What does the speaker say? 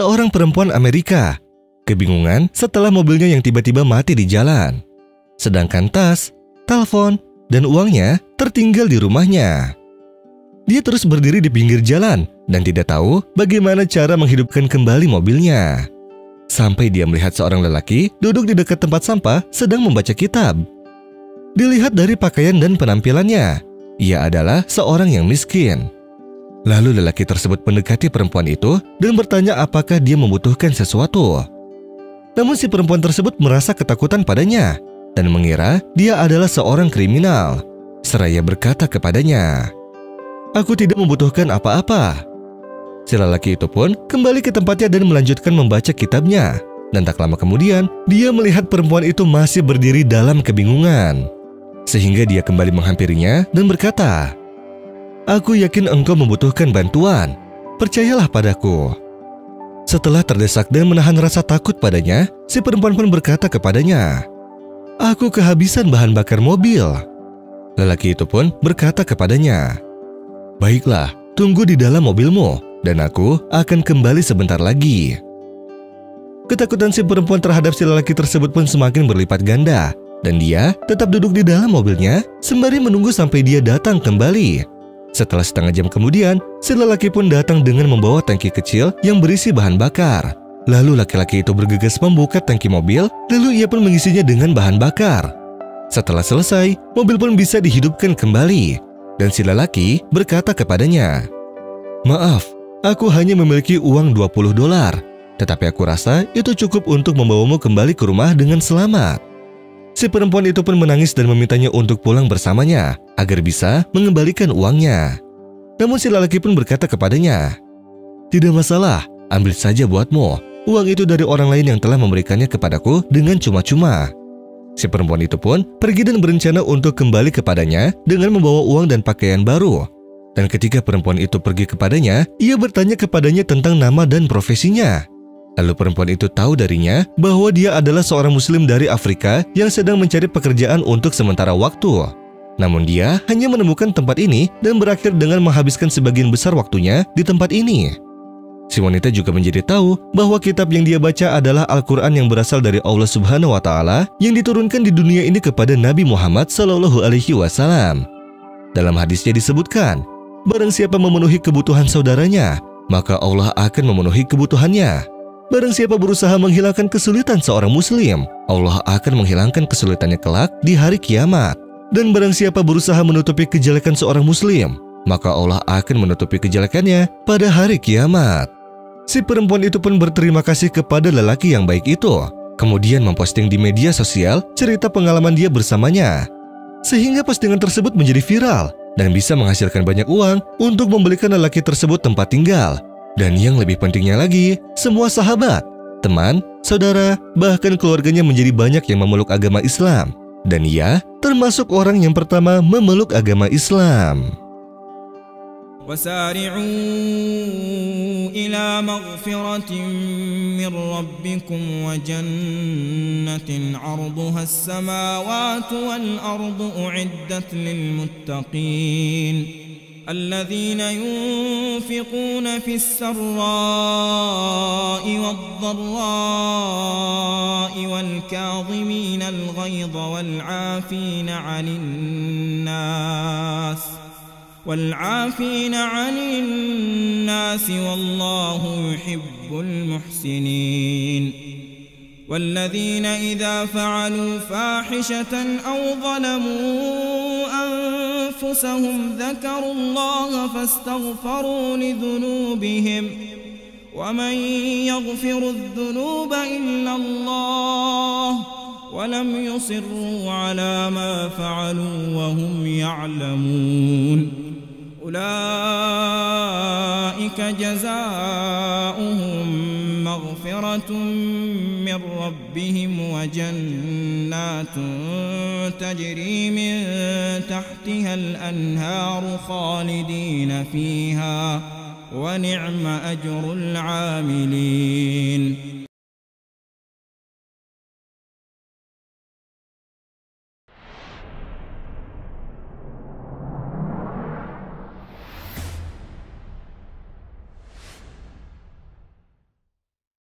seorang perempuan Amerika kebingungan setelah mobilnya yang tiba-tiba mati di jalan. Sedangkan tas, telepon, dan uangnya tertinggal di rumahnya. Dia terus berdiri di pinggir jalan dan tidak tahu bagaimana cara menghidupkan kembali mobilnya. Sampai dia melihat seorang lelaki duduk di dekat tempat sampah sedang membaca kitab. Dilihat dari pakaian dan penampilannya, ia adalah seorang yang miskin. Lalu lelaki tersebut mendekati perempuan itu dan bertanya apakah dia membutuhkan sesuatu. Namun si perempuan tersebut merasa ketakutan padanya dan mengira dia adalah seorang kriminal. Seraya berkata kepadanya, "Aku tidak membutuhkan apa-apa." Si lelaki itu pun kembali ke tempatnya dan melanjutkan membaca kitabnya. Dan tak lama kemudian, dia melihat perempuan itu masih berdiri dalam kebingungan. Sehingga dia kembali menghampirinya dan berkata, "Aku yakin engkau membutuhkan bantuan. Percayalah padaku." Setelah terdesak dan menahan rasa takut padanya, si perempuan pun berkata kepadanya, "Aku kehabisan bahan bakar mobil." Lelaki itu pun berkata kepadanya, "Baiklah, tunggu di dalam mobilmu, dan aku akan kembali sebentar lagi." Ketakutan si perempuan terhadap si lelaki tersebut pun semakin berlipat ganda, dan dia tetap duduk di dalam mobilnya sembari menunggu sampai dia datang kembali. Setelah setengah jam kemudian, si lelaki pun datang dengan membawa tangki kecil yang berisi bahan bakar. Lalu laki-laki itu bergegas membuka tangki mobil, lalu ia pun mengisinya dengan bahan bakar. Setelah selesai, mobil pun bisa dihidupkan kembali. Dan si lelaki berkata kepadanya, "Maaf, aku hanya memiliki uang $20, tetapi aku rasa itu cukup untuk membawamu kembali ke rumah dengan selamat." Si perempuan itu pun menangis dan memintanya untuk pulang bersamanya agar bisa mengembalikan uangnya. Namun si lelaki pun berkata kepadanya, "Tidak masalah, ambil saja buatmu. Uang itu dari orang lain yang telah memberikannya kepadaku dengan cuma-cuma." Si perempuan itu pun pergi dan berencana untuk kembali kepadanya dengan membawa uang dan pakaian baru. Dan ketika perempuan itu pergi kepadanya, ia bertanya kepadanya tentang nama dan profesinya. Lalu perempuan itu tahu darinya bahwa dia adalah seorang muslim dari Afrika yang sedang mencari pekerjaan untuk sementara waktu. Namun dia hanya menemukan tempat ini dan berakhir dengan menghabiskan sebagian besar waktunya di tempat ini. Si wanita juga menjadi tahu bahwa kitab yang dia baca adalah Al-Quran yang berasal dari Allah Subhanahu wa Ta'ala yang diturunkan di dunia ini kepada Nabi Muhammad SAW. Dalam hadisnya disebutkan, barang siapa memenuhi kebutuhan saudaranya, maka Allah akan memenuhi kebutuhannya. Barang siapa berusaha menghilangkan kesulitan seorang muslim, Allah akan menghilangkan kesulitannya kelak di hari kiamat. Dan barang siapa berusaha menutupi kejelekan seorang muslim, maka Allah akan menutupi kejelekannya pada hari kiamat. Si perempuan itu pun berterima kasih kepada lelaki yang baik itu, kemudian memposting di media sosial cerita pengalaman dia bersamanya. Sehingga postingan tersebut menjadi viral dan bisa menghasilkan banyak uang untuk membelikan lelaki tersebut tempat tinggal. Dan yang lebih pentingnya lagi, semua sahabat, teman, saudara, bahkan keluarganya menjadi banyak yang memeluk agama Islam. Dan ia termasuk orang yang pertama memeluk agama Islam. وسارعوا إلى مغفرة من ربكم وجنة عرضها السماوات والأرض أعدت للمتقين الذين ينفقون في السراء والضراء والكاظمين الغيظ والعافين عن الناس والله يحب المحسنين والذين إذا فعلوا فاحشة أو ظلموا أنفسهم ذكروا الله فاستغفروا لذنوبهم ومن يغفر الذنوب إلا الله ولم يصروا على ما فعلوا وهم يعلمون أولئك جزاؤهم مغفرة من ربهم وجنات تجري من تحتها الأنهار خالدين فيها ونعم أجر العاملين